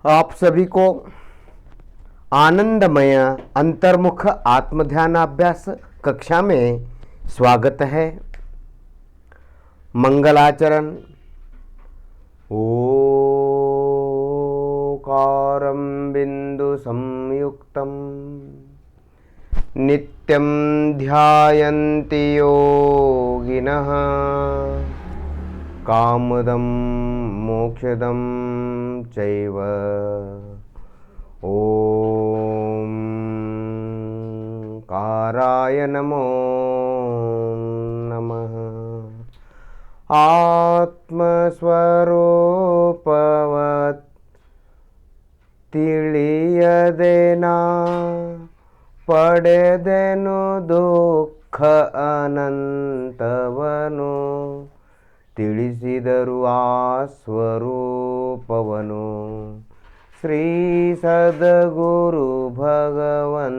आप सभी को आनंदमय अंतर्मुख आत्मध्यानाभ्यास कक्षा में स्वागत है। मंगलाचरण। ओकारं बिंदु संयुक्तं नित्यं ध्यायन्ति योगिनः कामदं मोक्षदं चैव। ओम काराय नमो नमः। आत्मस्वरूपवत् ತಿಳಿಯದೇನಾ ಪಡೆದೆನು ದುಃಖ ಅನಂತವನು ತಿಳಿಸಿದರು ಆ ಸ್ವರೂಪವನು ಶ್ರೀ ಸದ್ಗುರು ಭಗವಂತರು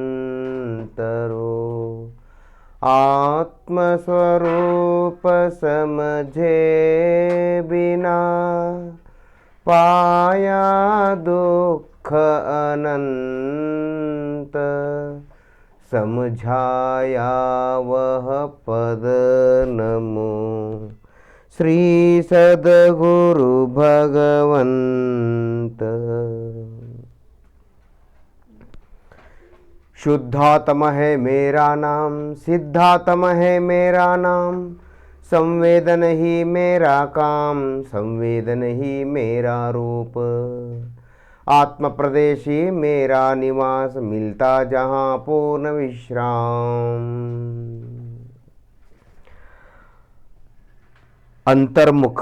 आत्मस्वरूप समझे बिना पाया दुख अनंत समझाया वह पद नमो श्री सद्गुरु भगवंत। शुद्धात्मा है मेरा नाम, सिद्धात्मा है मेरा नाम, संवेदन ही मेरा काम, संवेदन ही मेरा रूप, आत्म प्रदेश ही मेरा निवास, मिलता जहाँ पूर्ण विश्राम। अंतर्मुख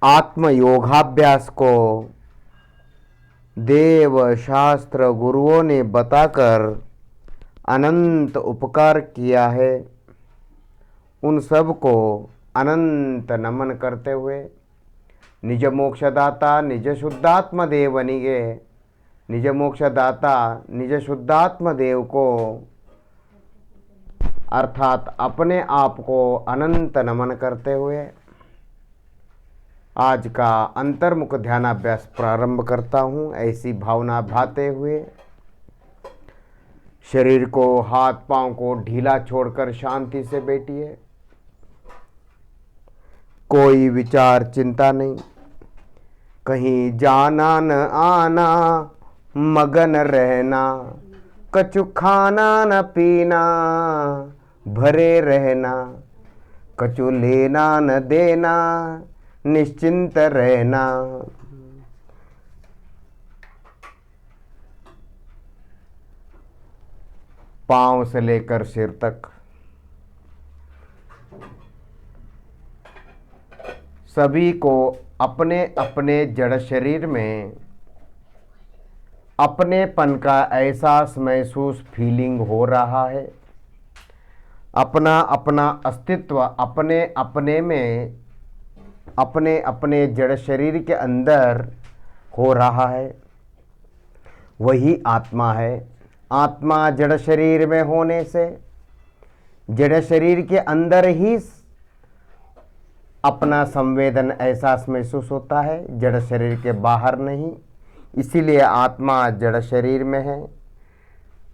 आत्म योगाभ्यास को देव शास्त्र गुरुओं ने बताकर अनंत उपकार किया है। उन सब को अनंत नमन करते हुए निज मोक्षदाता निज शुद्धात्म देव बनिगे, निज मोक्षदाता निज शुद्धात्म देव को अर्थात अपने आप को अनंत नमन करते हुए आज का अंतर्मुख ध्यानाभ्यास प्रारंभ करता हूँ। ऐसी भावना भाते हुए शरीर को हाथ पांव को ढीला छोड़कर शांति से बैठिए। कोई विचार चिंता नहीं, कहीं जाना न आना, मगन रहना, कछु खाना न पीना, भरे रहना, कछु लेना न देना, निश्चिंत रहना। पांव से लेकर सिर तक सभी को अपने अपने जड़ शरीर में अपनेपन का एहसास महसूस फीलिंग हो रहा है। अपना अपना अस्तित्व अपने अपने में अपने अपने जड़ शरीर के अंदर हो रहा है। वही आत्मा है। आत्मा जड़ शरीर में होने से जड़ शरीर के अंदर ही अपना संवेदन एहसास महसूस होता है, जड़ शरीर के बाहर नहीं। इसीलिए आत्मा जड़ शरीर में है।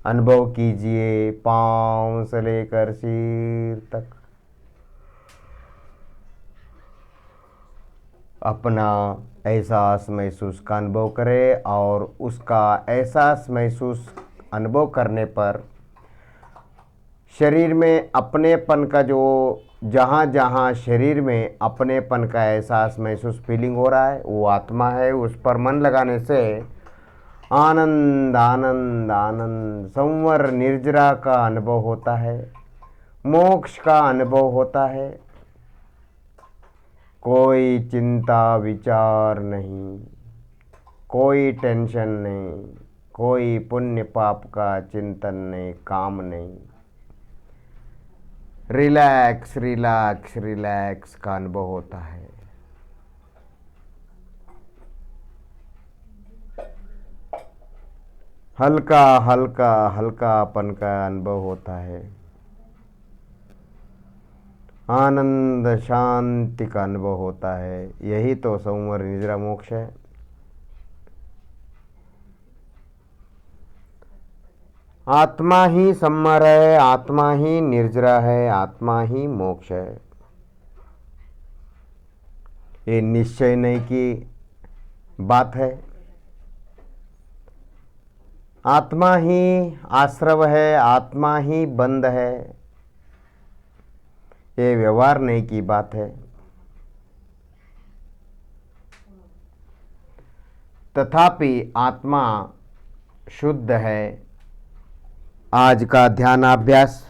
अनुभव कीजिए पांव से लेकर सिर तक अपना एहसास महसूस का अनुभव करें और उसका एहसास महसूस अनुभव करने पर शरीर में अपनेपन का जो जहाँ जहाँ शरीर में अपनेपन का एहसास महसूस फीलिंग हो रहा है वो आत्मा है। उस पर मन लगाने से आनंद आनंद आनंद संवर निर्जरा का अनुभव होता है, मोक्ष का अनुभव होता है। कोई चिंता विचार नहीं, कोई टेंशन नहीं, कोई पुण्य पाप का चिंतन नहीं, काम नहीं। रिलैक्स रिलैक्स रिलैक्स का अनुभव होता है। हल्का हल्का हल्कापन का अनुभव होता है, आनंद शांति का अनुभव होता है। यही तो संवर निद्रा मोक्ष है। आत्मा ही सम्मर है, आत्मा ही निर्जरा है, आत्मा ही मोक्ष है। ये निश्चय नहीं की बात है। आत्मा ही आश्रव है, आत्मा ही बंद है, ये व्यवहार नहीं की बात है। तथापि आत्मा शुद्ध है। आज का ध्यानाभ्यास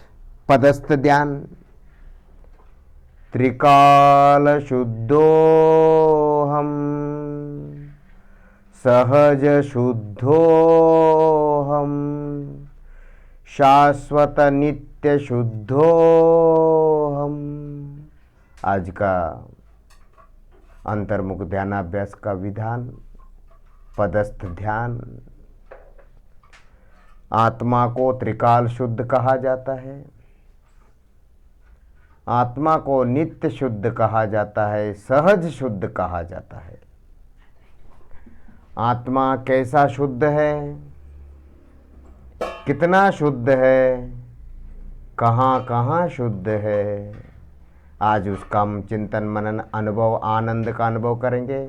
पदस्थ ध्यान। त्रिकाल शुद्धो हम, सहज शुद्धो हम, शाश्वत नित्य शुद्धो हम। आज का अंतर्मुख ध्यानाभ्यास का विधान पदस्थ ध्यान। आत्मा को त्रिकाल शुद्ध कहा जाता है, आत्मा को नित्य शुद्ध कहा जाता है, सहज शुद्ध कहा जाता है। आत्मा कैसा शुद्ध है, कितना शुद्ध है, कहाँ कहाँ शुद्ध है, आज उसका हम चिंतन मनन अनुभव आनंद का अनुभव करेंगे,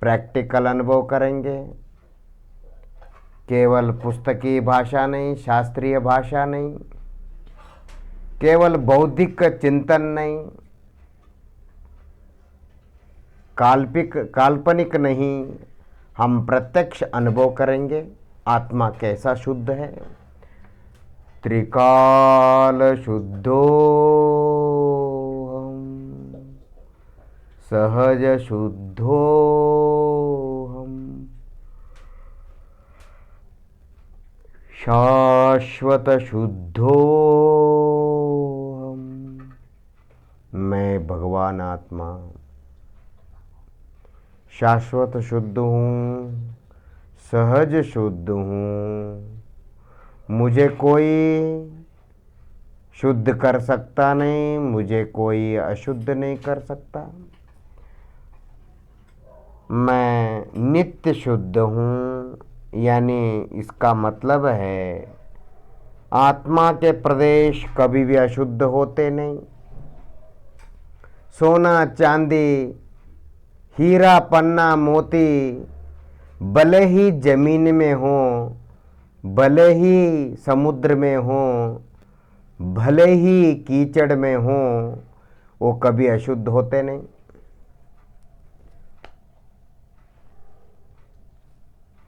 प्रैक्टिकल अनुभव करेंगे। केवल पुस्तकीय भाषा नहीं, शास्त्रीय भाषा नहीं, केवल बौद्धिक चिंतन नहीं, काल्पनिक नहीं, हम प्रत्यक्ष अनुभव करेंगे आत्मा कैसा शुद्ध है। त्रिकाल शुद्धो हम, सहज शुद्धो हम, शाश्वत शुद्धो हम। मैं भगवान आत्मा शाश्वत शुद्ध हूँ, सहज शुद्ध हूँ। मुझे कोई शुद्ध कर सकता नहीं, मुझे कोई अशुद्ध नहीं कर सकता। मैं नित्य शुद्ध हूँ, यानी इसका मतलब है आत्मा के प्रदेश कभी भी अशुद्ध होते नहीं। सोना चांदी हीरा पन्ना मोती भले ही जमीन में हो, भले ही समुद्र में हो, भले ही कीचड़ में हो, वो कभी अशुद्ध होते नहीं।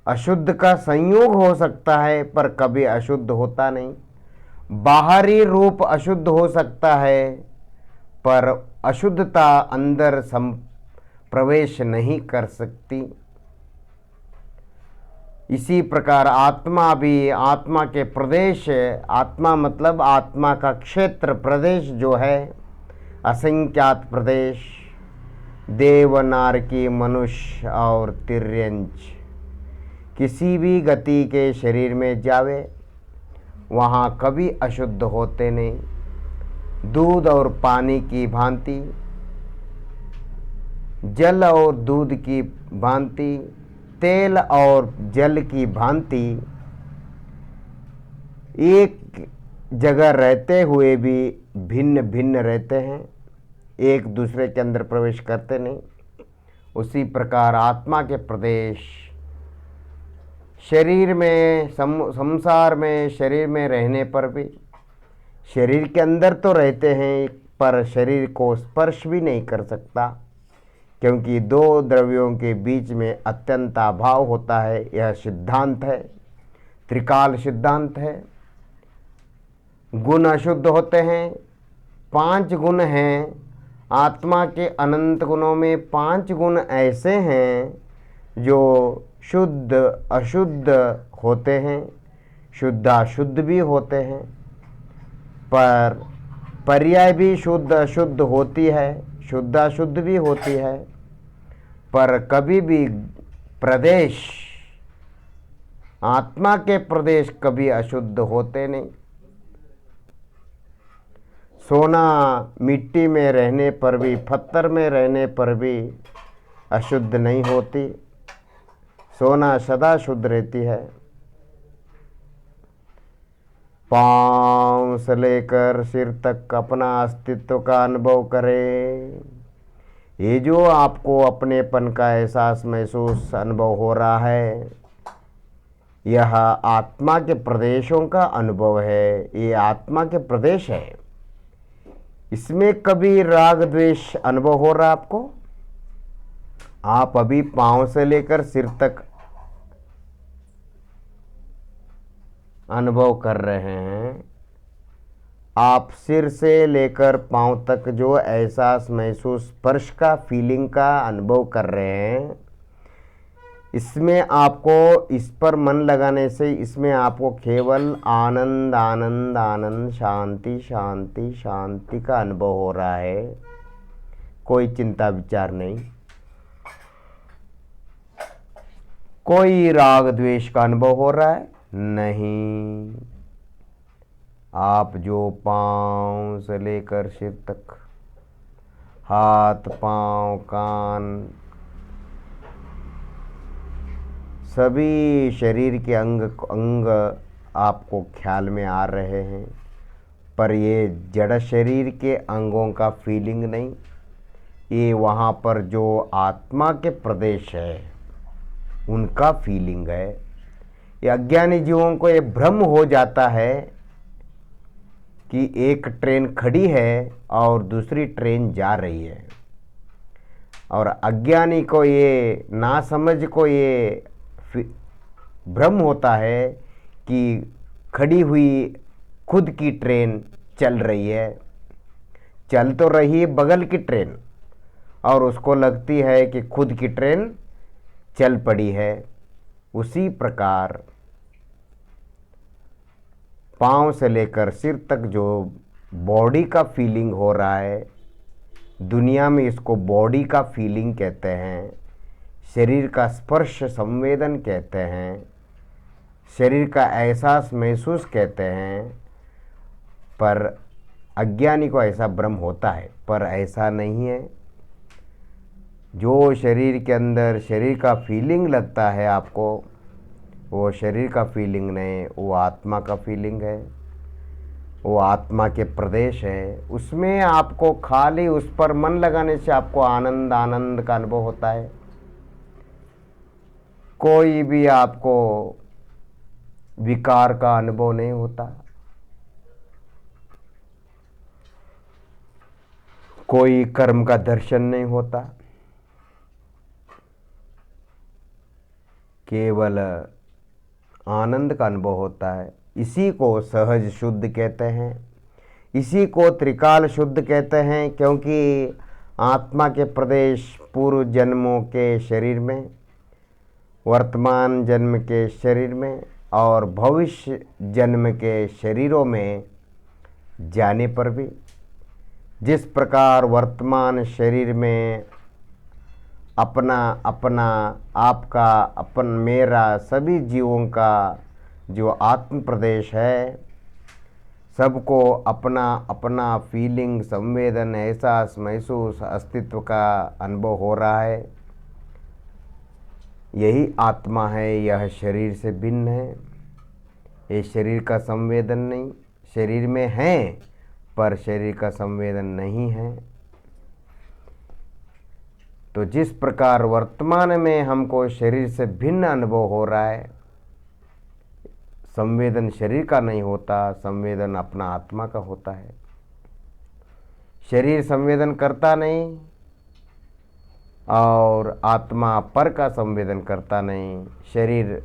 अशुद्ध का संयोग हो सकता है पर कभी अशुद्ध होता नहीं। बाहरी रूप अशुद्ध हो सकता है पर अशुद्धता अंदर प्रवेश नहीं कर सकती। इसी प्रकार आत्मा भी, आत्मा के प्रदेश, आत्मा मतलब आत्मा का क्षेत्र प्रदेश जो है, असंख्यात प्रदेश, देव नारकी मनुष्य और तिर्यंच, किसी भी गति के शरीर में जावे वहाँ कभी अशुद्ध होते नहीं। दूध और पानी की भांति, जल और दूध की भांति, तेल और जल की भांति, एक जगह रहते हुए भी भिन्न भिन्न रहते हैं, एक दूसरे के अंदर प्रवेश करते नहीं। उसी प्रकार आत्मा के प्रदेश शरीर में, संसार में, शरीर में रहने पर भी शरीर के अंदर तो रहते हैं पर शरीर को स्पर्श भी नहीं कर सकता, क्योंकि दो द्रव्यों के बीच में अत्यंत अभाव होता है। यह सिद्धांत है, त्रिकाल सिद्धांत है। गुण अशुद्ध होते हैं, 5 गुण हैं आत्मा के। अनंत गुणों में 5 गुण ऐसे हैं जो शुद्ध अशुद्ध होते हैं, शुद्ध अशुद्ध भी होते हैं, पर पर्याय भी शुद्ध अशुद्ध होती है, शुद्ध अशुद्ध भी होती है। पर कभी भी प्रदेश आत्मा के प्रदेश कभी अशुद्ध होते नहीं। सोना मिट्टी में रहने पर भी, पत्थर में रहने पर भी अशुद्ध नहीं होती। सोना सदा शुद्ध रहती है। पांव से लेकर सिर तक अपना अस्तित्व का अनुभव करें। ये जो आपको अपनेपन का एहसास महसूस अनुभव हो रहा है, यह आत्मा के प्रदेशों का अनुभव है। ये आत्मा के प्रदेश है। इसमें कभी राग द्वेष अनुभव हो रहा आपको? आप अभी पांव से लेकर सिर तक अनुभव कर रहे हैं। आप सिर से लेकर पांव तक जो एहसास महसूस स्पर्श का फीलिंग का अनुभव कर रहे हैं, इसमें आपको इस पर मन लगाने से इसमें आपको केवल आनंद आनंद आनंद, शांति शांति शांति का अनुभव हो रहा है। कोई चिंता विचार नहीं, कोई राग द्वेष का अनुभव हो रहा है नहीं। आप जो पांव से लेकर सिर तक, हाथ पांव कान, सभी शरीर के अंग अंग आपको ख्याल में आ रहे हैं, पर ये जड़ शरीर के अंगों का फीलिंग नहीं। ये वहाँ पर जो आत्मा के प्रदेश है उनका फीलिंग है। ये अज्ञानी जीवों को ये भ्रम हो जाता है कि एक ट्रेन खड़ी है और दूसरी ट्रेन जा रही है, और अज्ञानी को ये नासमझ को ये भ्रम होता है कि खड़ी हुई खुद की ट्रेन चल रही है। चल तो रही है बगल की ट्रेन, और उसको लगती है कि खुद की ट्रेन चल पड़ी है। उसी प्रकार पाँव से लेकर सिर तक जो बॉडी का फीलिंग हो रहा है, दुनिया में इसको बॉडी का फीलिंग कहते हैं, शरीर का स्पर्श संवेदन कहते हैं, शरीर का एहसास महसूस कहते हैं। पर अज्ञानी को ऐसा भ्रम होता है, पर ऐसा नहीं है। जो शरीर के अंदर शरीर का फीलिंग लगता है आपको, वो शरीर का फीलिंग नहीं, वो आत्मा का फीलिंग है। वो आत्मा के प्रदेश है। उसमें आपको खाली उस पर मन लगाने से आपको आनंद आनंद का अनुभव होता है। कोई भी आपको विकार का अनुभव नहीं होता, कोई कर्म का दर्शन नहीं होता, केवल आनंद का अनुभव होता है। इसी को सहज शुद्ध कहते हैं, इसी को त्रिकाल शुद्ध कहते हैं, क्योंकि आत्मा के प्रदेश पूर्व जन्मों के शरीर में, वर्तमान जन्म के शरीर में और भविष्य जन्म के शरीरों में जाने पर भी, जिस प्रकार वर्तमान शरीर में अपना अपना, आपका अपन, मेरा, सभी जीवों का जो आत्म प्रदेश है, सबको अपना अपना फीलिंग, संवेदन, एहसास, महसूस, अस्तित्व का अनुभव हो रहा है। यही आत्मा है। यह शरीर से भिन्न है। ये शरीर का संवेदन नहीं, शरीर में है पर शरीर का संवेदन नहीं है। तो जिस प्रकार वर्तमान में हमको शरीर से भिन्न अनुभव हो रहा है, संवेदन शरीर का नहीं होता, संवेदन अपना आत्मा का होता है। शरीर संवेदन करता नहीं और आत्मा पर का संवेदन करता नहीं। शरीर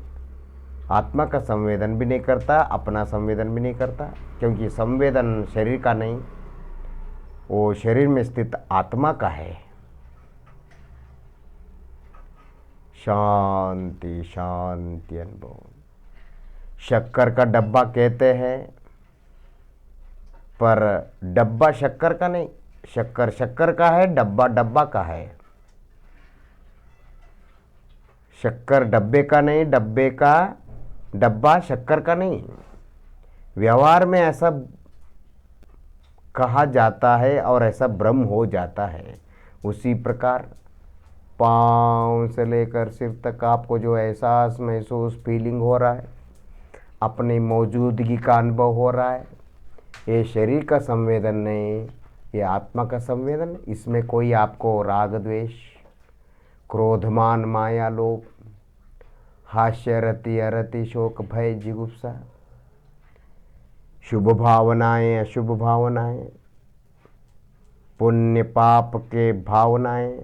आत्मा का संवेदन भी नहीं करता, अपना संवेदन भी नहीं करता, क्योंकि संवेदन शरीर का नहीं, वो शरीर में स्थित आत्मा का है। शांति शांति अनुभव। शक्कर का डब्बा कहते हैं, पर डब्बा शक्कर का नहीं, शक्कर शक्कर का है, डब्बा डब्बा का है। शक्कर डब्बे का नहीं, डब्बे का डब्बा शक्कर का नहीं। व्यवहार में ऐसा कहा जाता है और ऐसा भ्रम हो जाता है। उसी प्रकार पाँव से लेकर सिर तक आपको जो एहसास महसूस फीलिंग हो रहा है, अपनी मौजूदगी का अनुभव हो रहा है, ये शरीर का संवेदन नहीं, ये आत्मा का संवेदन। इसमें कोई आपको राग द्वेष, क्रोधमान माया लोभ, हास्य रति अरति शोक भय जिगुप्सा, शुभ भावनाएं अशुभ भावनाएं, पुण्य पाप के भावनाएं,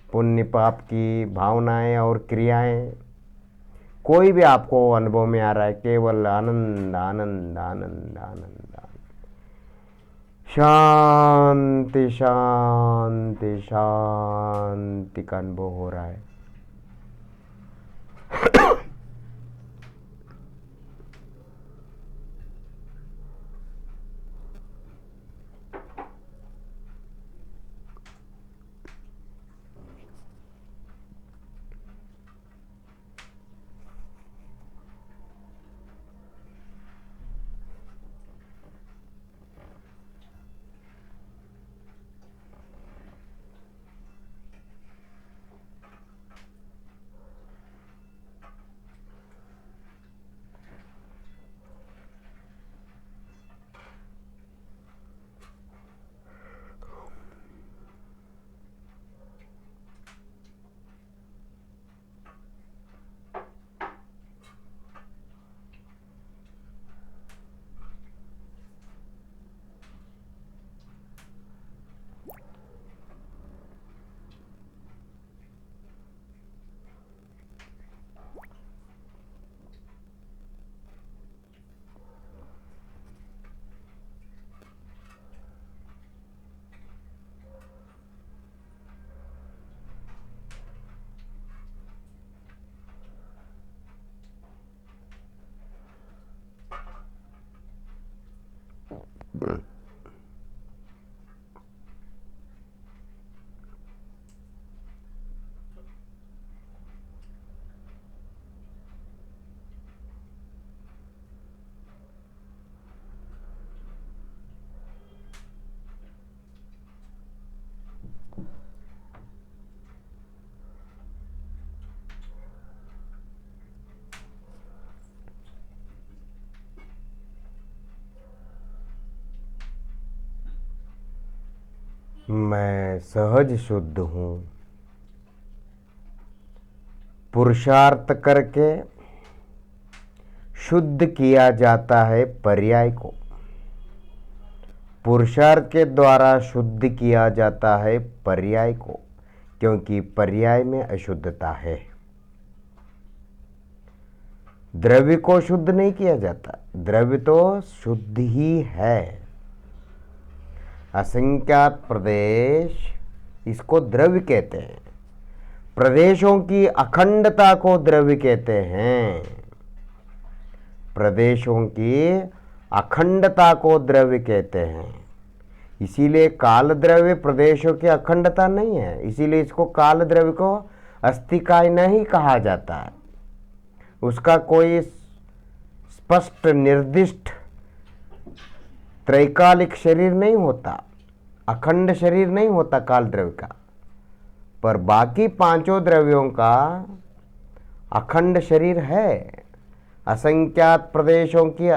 पुण्य पाप की भावनाएं और क्रियाएं, कोई भी आपको अनुभव में आ रहा है, केवल आनंद आनंद आनंद आनंद आनंद, शांति शांति शांति का अनुभव हो रहा है। मैं सहज शुद्ध हूँ। पुरुषार्थ करके शुद्ध किया जाता है पर्याय को। पुरुषार्थ के द्वारा शुद्ध किया जाता है पर्याय को, क्योंकि पर्याय में अशुद्धता है। द्रव्य को शुद्ध नहीं किया जाता, द्रव्य तो शुद्ध ही है। असंख्यात प्रदेश, इसको द्रव्य कहते हैं। प्रदेशों की अखंडता को द्रव्य कहते हैं। प्रदेशों की अखंडता को द्रव्य कहते हैं। इसीलिए काल द्रव्य प्रदेशों की अखंडता नहीं है, इसीलिए इसको काल द्रव्य को अस्थिकाय नहीं कहा जाता है। उसका कोई स्पष्ट निर्दिष्ट त्रैकालिक शरीर नहीं होता, अखंड शरीर नहीं होता काल द्रव्य का। पर बाकी पांचों द्रव्यों का अखंड शरीर है। असंख्यात प्रदेशों की,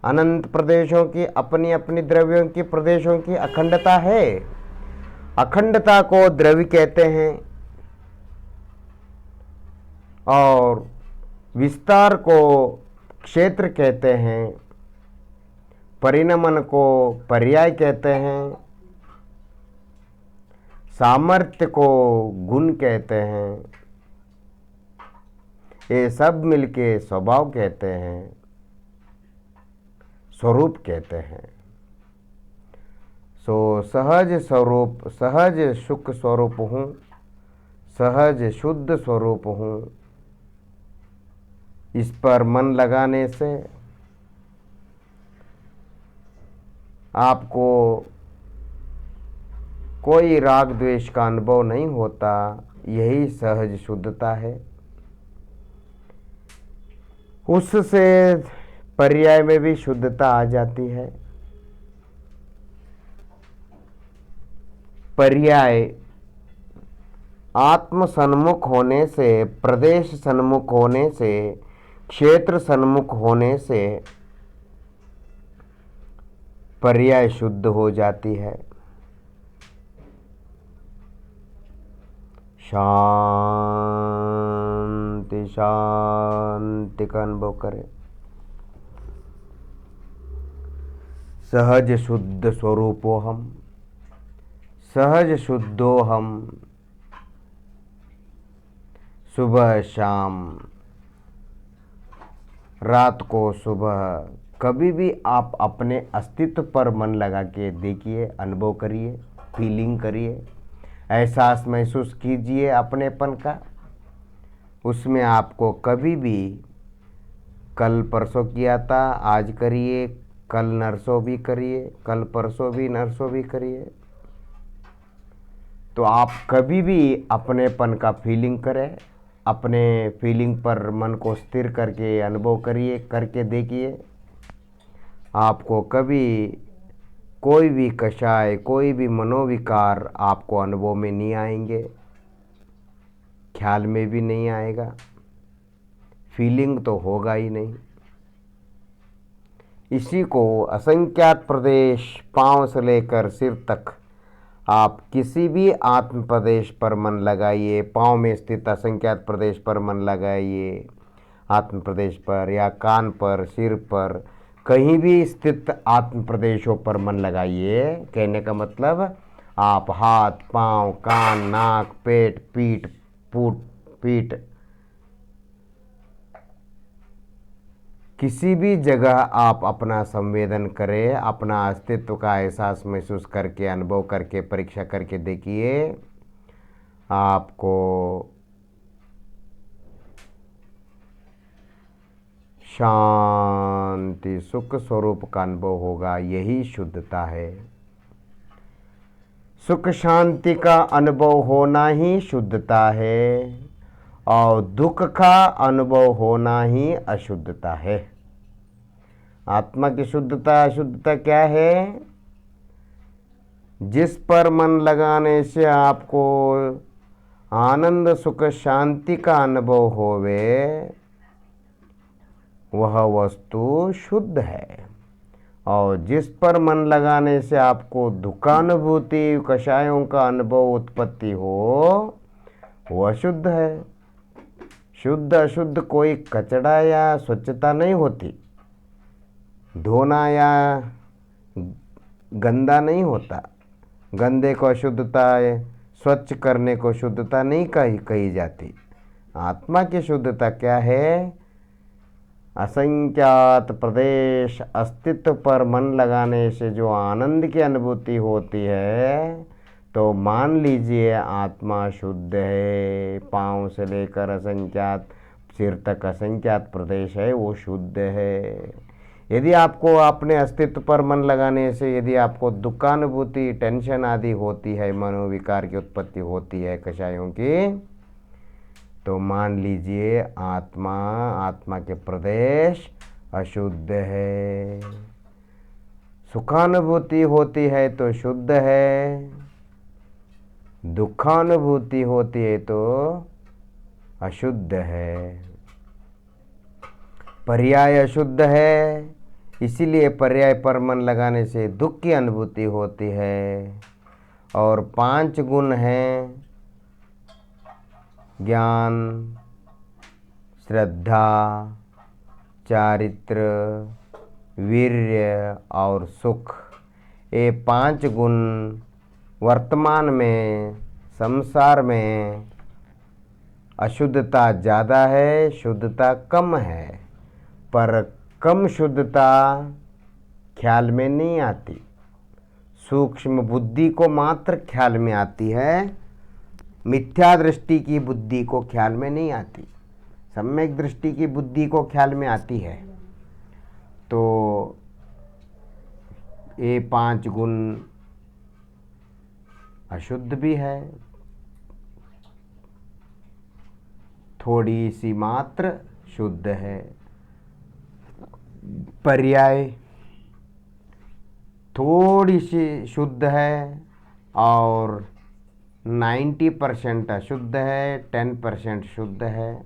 अनंत प्रदेशों की, अपनी अपनी द्रव्यों की, प्रदेशों की अखंडता है। अखंडता को द्रव्य कहते हैं और विस्तार को क्षेत्र कहते हैं। परिणमन को पर्याय कहते हैं। सामर्थ्य को गुण कहते हैं। ये सब मिलके स्वभाव कहते हैं, स्वरूप कहते हैं। सो सहज स्वरूप, सहज सुख स्वरूप हूँ, सहज शुद्ध स्वरूप हूँ। इस पर मन लगाने से आपको कोई राग द्वेष का अनुभव नहीं होता। यही सहज शुद्धता है। उससे पर्याय में भी शुद्धता आ जाती है। पर्याय आत्म सन्मुख होने से, प्रदेश सन्मुख होने से, क्षेत्र सन्मुख होने से पर्याय शुद्ध हो जाती है। शांति शांति का अनुभव करें। सहज शुद्ध स्वरूपो हम, सहज शुद्धो हम, सुबह शाम, रात को सुबह, कभी भी आप अपने अस्तित्व पर मन लगा के देखिए, अनुभव करिए, फीलिंग करिए, एहसास महसूस कीजिए अपनेपन का। उसमें आपको कभी भी कल परसों किया था, आज करिए, कल नरसों भी करिए, कल परसों भी नरसों भी करिए, तो आप कभी भी अपनेपन का फीलिंग करें। अपने फीलिंग पर मन को स्थिर करके अनुभव करिए, करके देखिए। आपको कभी कोई भी कषाय, कोई भी मनोविकार आपको अनुभव में नहीं आएंगे, ख्याल में भी नहीं आएगा, फीलिंग तो होगा ही नहीं। इसी को असंख्यात प्रदेश, पांव से लेकर सिर तक, आप किसी भी आत्म प्रदेश पर मन लगाइए, पांव में स्थित असंख्यात प्रदेश पर मन लगाइए, आत्म प्रदेश पर या कान पर, सिर पर, कहीं भी स्थित आत्म प्रदेशों पर मन लगाइए। कहने का मतलब आप हाथ, पांव, कान, नाक, पेट, पीठ, किसी भी जगह आप अपना संवेदन करें, अपना अस्तित्व का एहसास महसूस करके, अनुभव करके, परीक्षा करके देखिए। आपको शांति, सुख स्वरूप का अनुभव होगा। यही शुद्धता है। सुख शांति का अनुभव होना ही शुद्धता है, और दुख का अनुभव होना ही अशुद्धता है। आत्मा की शुद्धता, अशुद्धता क्या है? जिस पर मन लगाने से आपको आनंद, सुख, शांति का अनुभव होवे, वह वस्तु शुद्ध है। और जिस पर मन लगाने से आपको दुखानुभूति, कषायों का अनुभव उत्पत्ति हो, वह शुद्ध है। शुद्ध अशुद्ध कोई कचड़ा या स्वच्छता नहीं होती, धोना या गंदा नहीं होता। गंदे को अशुद्धता, स्वच्छ करने को शुद्धता नहीं कही जाती। आत्मा की शुद्धता क्या है? असंख्यात प्रदेश, अस्तित्व पर मन लगाने से जो आनंद की अनुभूति होती है, तो मान लीजिए आत्मा शुद्ध है। पाँव से लेकर असंख्यात सिर तक असंख्यात प्रदेश है, वो शुद्ध है। यदि आपको अपने अस्तित्व पर मन लगाने से यदि आपको दुखानुभूति, टेंशन आदि होती है, मनोविकार की उत्पत्ति होती है, कषायों की, तो मान लीजिए आत्मा के प्रदेश अशुद्ध है। सुखानुभूति होती है तो शुद्ध है, दुखानुभूति होती है तो अशुद्ध है। पर्याय अशुद्ध है, इसीलिए पर्याय पर मन लगाने से दुख की अनुभूति होती है। और 5 गुण हैं: ज्ञान, श्रद्धा, चारित्र, वीर्य और सुख। ये 5 गुण वर्तमान में संसार में अशुद्धता ज़्यादा है, शुद्धता कम है। पर कम शुद्धता ख्याल में नहीं आती, सूक्ष्म बुद्धि को मात्र ख्याल में आती है, मिथ्या दृष्टि की बुद्धि को ख्याल में नहीं आती। सम्यक दृष्टि की बुद्धि को ख्याल में आती है। तो ये 5 गुण अशुद्ध भी है, थोड़ी सी मात्र शुद्ध है। पर्याय थोड़ी सी शुद्ध है और 90% अशुद्ध है, 10% शुद्ध है।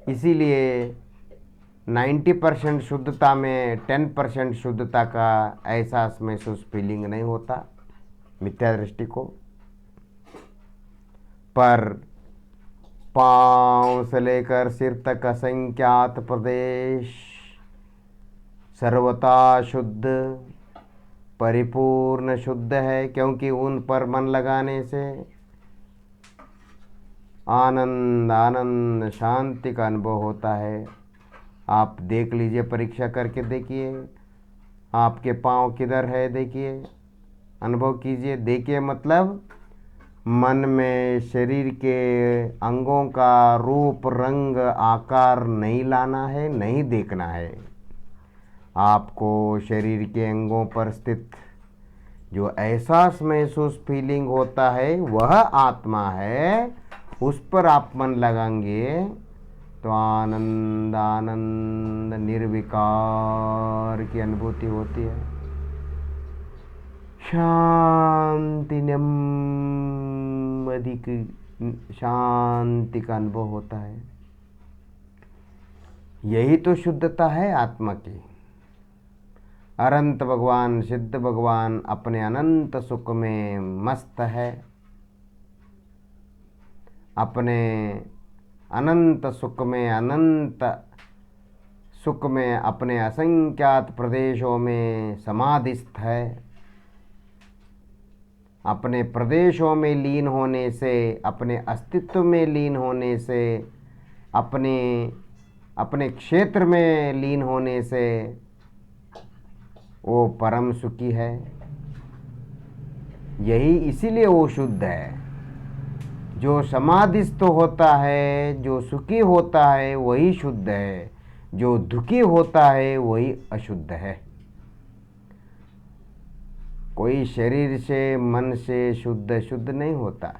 इसीलिए 90% शुद्धता में 10% शुद्धता का एहसास महसूस फीलिंग नहीं होता मिथ्या दृष्टि को। पर पांव से लेकर सिर तक असंख्यात प्रदेश सर्वथा शुद्ध, परिपूर्ण शुद्ध है, क्योंकि उन पर मन लगाने से आनंद आनंद शांति का अनुभव होता है। आप देख लीजिए, परीक्षा करके देखिए, आपके पाँव किधर है, देखिए, अनुभव कीजिए। देखिए मतलब मन में शरीर के अंगों का रूप रंग आकार नहीं लाना है, नहीं देखना है। आपको शरीर के अंगों पर स्थित जो एहसास महसूस फीलिंग होता है वह आत्मा है। उस पर आप मन लगाएंगे तो आनंद आनंद निर्विकार की अनुभूति होती है। शांति, नेम्मदि की शांति का अनुभव होता है। यही तो शुद्धता है आत्मा की। अनंत भगवान, सिद्ध भगवान अपने अनंत सुख में मस्त है। अपने अनंत सुख में, अनंत सुख में, अपने असंख्यात प्रदेशों में समाधिस्थ है। अपने प्रदेशों में लीन होने से, अपने अस्तित्व में लीन होने से, अपने क्षेत्र में लीन होने से वो परम सुखी है। यही इसीलिए वो शुद्ध है। जो समाधिस्थ होता है, जो सुखी होता है वही शुद्ध है। जो दुखी होता है वही अशुद्ध है। कोई शरीर से, मन से शुद्ध शुद्ध नहीं होता।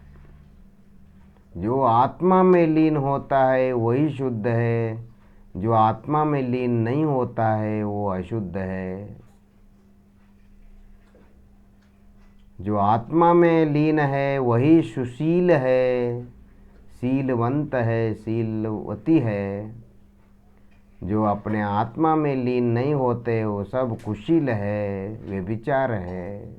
जो आत्मा में लीन होता है वही शुद्ध है। जो आत्मा में लीन नहीं होता है वो अशुद्ध है। जो आत्मा में लीन है वही सुशील है, शीलवंत है, शीलवती है। जो अपने आत्मा में लीन नहीं होते वो सब कुशील है, वे विचार है।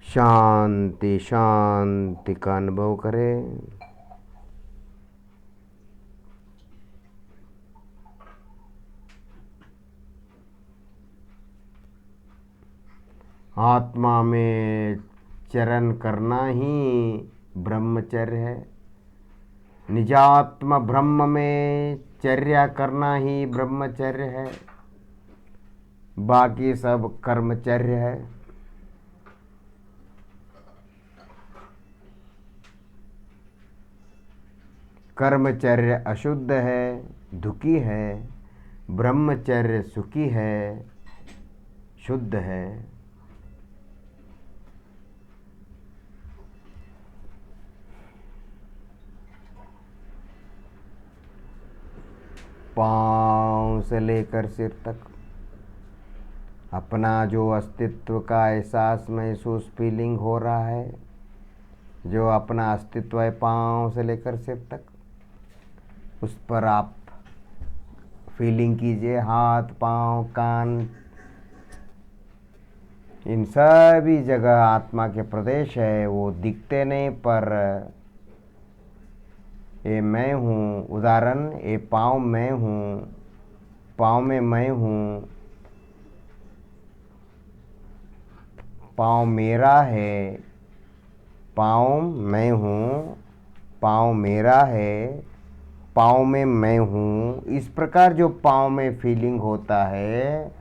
शांति शांति का अनुभव करें। आत्मा में चरण करना ही ब्रह्मचर्य है। निजात्म ब्रह्म में चर्या करना ही ब्रह्मचर्य है। बाकी सब कर्मचर्य है। कर्मचर्य अशुद्ध है, दुखी है। ब्रह्मचर्य सुखी है, शुद्ध है। पाँव से लेकर सिर तक अपना जो अस्तित्व का एहसास महसूस फीलिंग हो रहा है, जो अपना अस्तित्व है पाँव से लेकर सिर तक, उस पर आप फीलिंग कीजिए। हाथ, पाँव, कान, इन सभी जगह आत्मा के प्रदेश है। वो दिखते नहीं, पर ये मैं हूँ। उदाहरण, ये पाँव मैं हूँ, पाँव में मैं हूँ, पाँव मेरा है, पाँव मैं हूँ, पाँव मेरा है, पाँव में मैं हूँ। इस प्रकार जो पाँव में फीलिंग होता है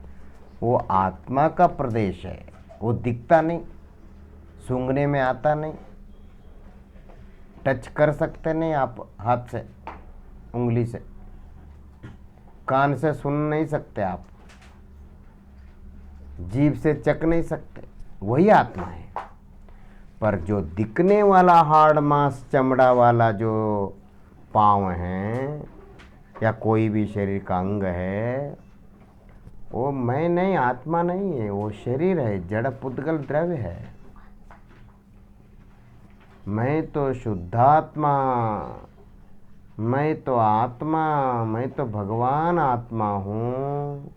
वो आत्मा का प्रदेश है। वो दिखता नहीं, सूंघने में आता नहीं, टच कर सकते नहीं आप हाथ से, उंगली से, कान से सुन नहीं सकते आप, जीभ से चख नहीं सकते। वही आत्मा है। पर जो दिखने वाला हार्ड मांस चमड़ा वाला जो पाँव है, या कोई भी शरीर का अंग है, वो मैं नहीं, आत्मा नहीं है, वो शरीर है, जड़ पुद्गल द्रव्य है। मैं तो शुद्धात्मा, मैं तो आत्मा, मैं तो भगवान आत्मा हूँ।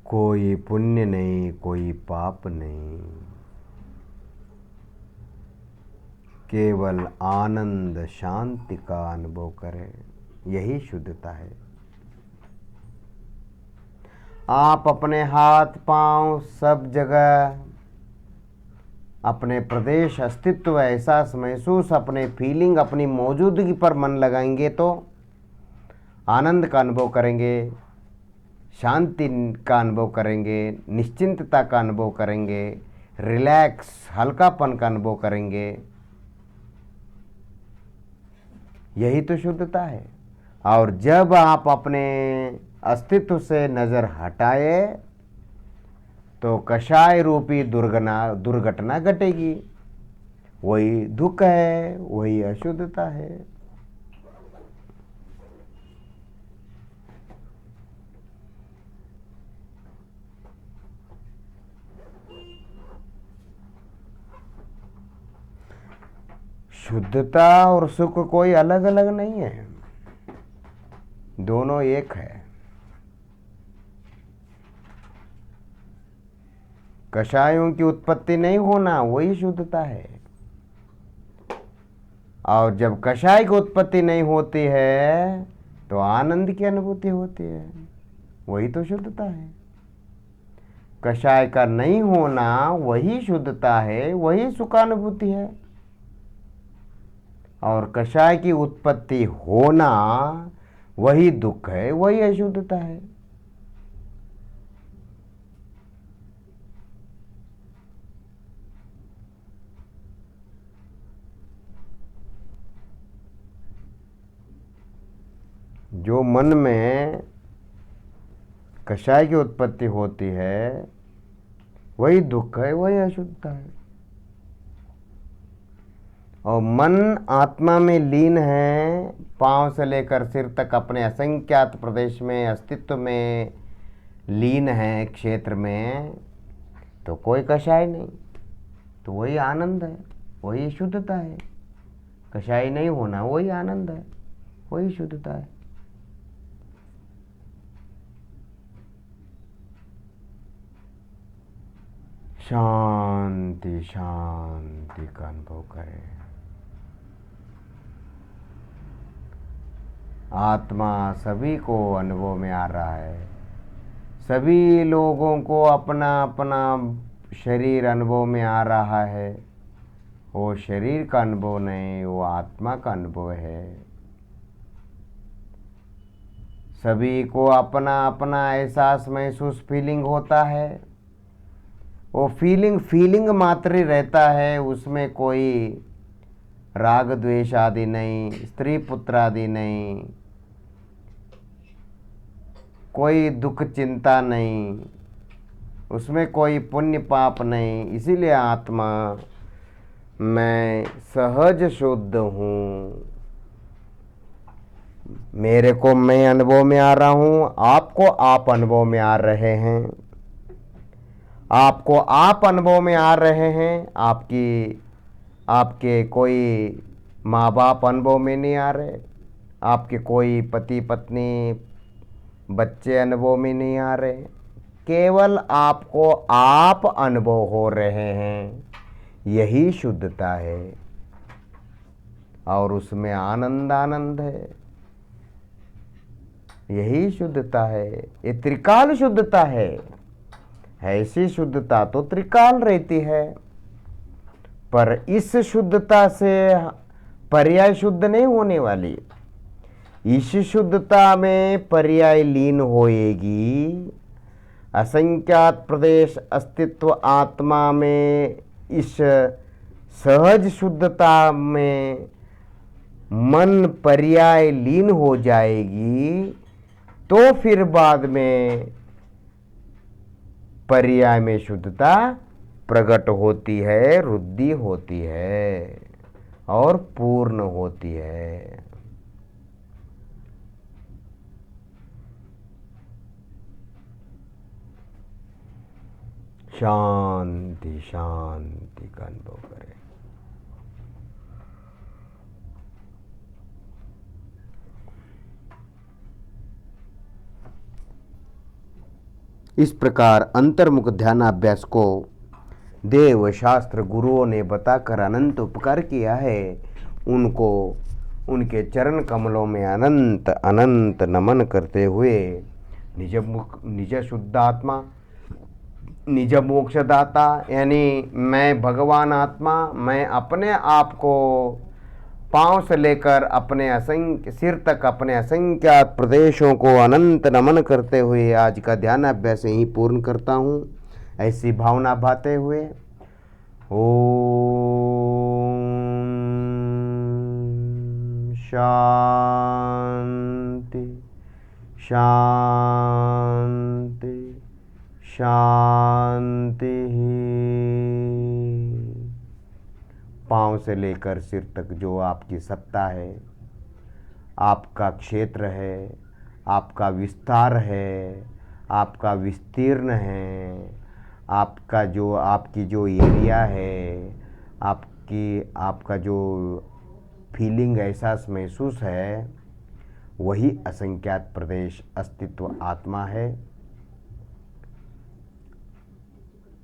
कोई पुण्य नहीं, कोई पाप नहीं, केवल आनंद शांति का अनुभव करें, यही शुद्धता है। आप अपने हाथ पांव सब जगह, अपने प्रदेश, अस्तित्व, एहसास, महसूस, अपने फीलिंग, अपनी मौजूदगी पर मन लगाएंगे तो आनंद का अनुभव करेंगे, शांति का अनुभव करेंगे, निश्चिंतता का अनुभव करेंगे, रिलैक्स, हल्कापन का अनुभव करेंगे। यही तो शुद्धता है। और जब आप अपने अस्तित्व से नज़र हटाए तो कषाय रूपी दुर्घटना घटेगी। वही दुख है, वही अशुद्धता है। शुद्धता और सुख कोई अलग अलग नहीं है, दोनों एक है। कषायों की उत्पत्ति नहीं होना वही शुद्धता है, और जब कषाय की उत्पत्ति नहीं होती है तो आनंद की अनुभूति होती है, वही तो शुद्धता है। कषाय का नहीं होना वही शुद्धता है, वही सुखानुभूति है। और कषाय की उत्पत्ति होना वही दुख है, वही अशुद्धता है। जो मन में कषाय की उत्पत्ति होती है वही दुख है, वही अशुद्धता है। और मन आत्मा में लीन है, पांव से लेकर सिर तक अपने असंख्यात प्रदेश में, अस्तित्व में लीन है, क्षेत्र में, तो कोई कषाय नहीं, तो वही आनंद है, वही शुद्धता है। कषाय नहीं होना वही आनंद है, वही शुद्धता है। शांति शांति का अनुभव करें। आत्मा सभी को अनुभव में आ रहा है, सभी लोगों को अपना अपना शरीर अनुभव में आ रहा है। वो शरीर का अनुभव नहीं, वो आत्मा का अनुभव है। सभी को अपना अपना एहसास, महसूस, फीलिंग होता है। वो फीलिंग मात्र ही रहता है, उसमें कोई राग द्वेष आदि नहीं, स्त्री पुत्र आदि नहीं, कोई दुख चिंता नहीं, उसमें कोई पुण्य पाप नहीं। इसीलिए आत्मा मैं सहज शुद्ध हूँ। मेरे को मैं अनुभव में आ रहा हूँ, आपको आप अनुभव में आ रहे हैं, आपको आप अनुभव में आ रहे हैं। आपके कोई माँ बाप अनुभव में नहीं आ रहे, आपके कोई पति पत्नी बच्चे अनुभव में नहीं आ रहे, केवल आपको आप अनुभव हो रहे हैं। यही शुद्धता है, और उसमें आनंद है। यही शुद्धता है, ये त्रिकाल शुद्धता है। ऐसी शुद्धता तो त्रिकाल रहती है, पर इस शुद्धता से पर्याय शुद्ध नहीं होने वाली। इस शुद्धता में पर्याय लीन होएगी। असंख्यात प्रदेश अस्तित्व आत्मा में इस सहज शुद्धता में मन पर्याय लीन हो जाएगी, तो फिर बाद में पर्याय में शुद्धता प्रकट होती है, रुद्धि होती है और पूर्ण होती है। शांति शांति का अनुभव करें। इस प्रकार अंतर्मुख ध्यानाभ्यास को देव शास्त्र गुरुओं ने बताकर अनंत उपकार किया है। उनको उनके चरण कमलों में अनंत अनंत नमन करते हुए निज शुद्धात्मा, निज मोक्षदाता यानी मैं भगवान आत्मा, मैं अपने आप को पांव से लेकर अपने असंख्य सिर तक अपने असंख्यात प्रदेशों को अनंत नमन करते हुए आज का ध्यान अभ्यास यहीं पूर्ण करता हूँ। ऐसी भावना भाते हुए ओम शांति शांति शांति। पाँव से लेकर सिर तक जो आपकी सत्ता है, आपका क्षेत्र है, आपका विस्तार है, आपका विस्तीर्ण है, आपकी जो एरिया है, आपका जो फीलिंग एहसास महसूस है, वही असंख्यात प्रदेश अस्तित्व आत्मा है।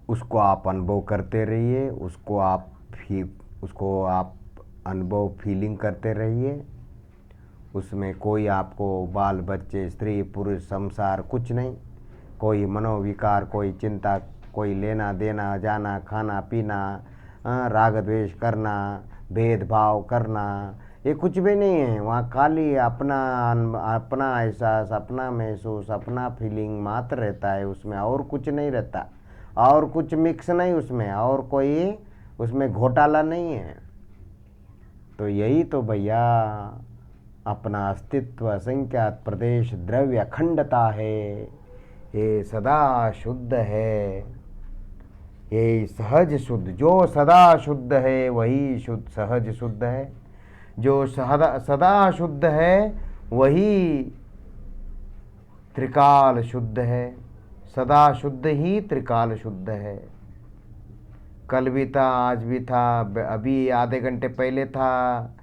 उसको आप अनुभव करते रहिए, उसको आप अनुभव फीलिंग करते रहिए। उसमें कोई आपको बाल बच्चे स्त्री पुरुष संसार कुछ नहीं, कोई मनोविकार, कोई चिंता, कोई लेना देना जाना खाना पीना, राग द्वेष करना, भेदभाव करना, ये कुछ भी नहीं है। वहाँ खाली अपना एहसास, अपना महसूस, अपना फीलिंग मात्र रहता है। उसमें और कुछ नहीं रहता, और कुछ मिक्स नहीं उसमें, और कोई उसमें घोटाला नहीं है। तो यही तो भैया अपना अस्तित्व असंख्यात प्रदेश द्रव्य अखंडता है। ये सदा शुद्ध है, ये सहज शुद्ध, जो सदा शुद्ध है वही शुद्ध सहज शुद्ध है। जो सदा शुद्ध है वही त्रिकाल शुद्ध है। सदा शुद्ध ही त्रिकाल शुद्ध है। कल भी था, आज भी था, अभी आधे घंटे पहले था,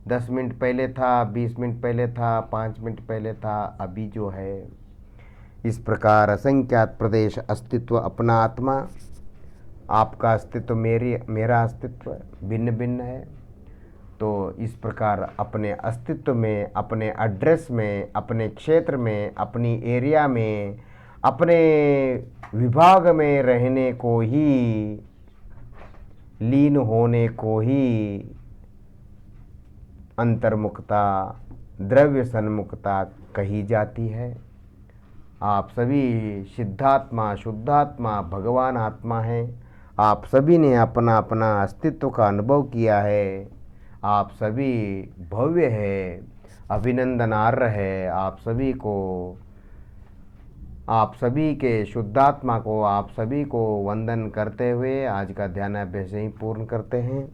10 मिनट पहले था, 20 मिनट पहले था, 5 मिनट पहले था, अभी जो है। इस प्रकार असंख्यात प्रदेश अस्तित्व अपना आत्मा, आपका अस्तित्व मेरा अस्तित्व भिन्न भिन्न है। तो इस प्रकार अपने अस्तित्व में, अपने एड्रेस में, अपने क्षेत्र में, अपनी एरिया में, अपने विभाग में रहने को ही, लीन होने को ही अंतर्मुखता, द्रव्य सन्मुखता कही जाती है। आप सभी सिद्धात्मा, शुद्धात्मा, भगवान आत्मा हैं। आप सभी ने अपना अपना अस्तित्व का अनुभव किया है। आप सभी भव्य है, अभिनंदनार्ह है। आप सभी को, आप सभी के शुद्धात्मा को, आप सभी को वंदन करते हुए आज का ध्यान अभ्यास ही पूर्ण करते हैं।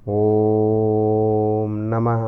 ओम नमः।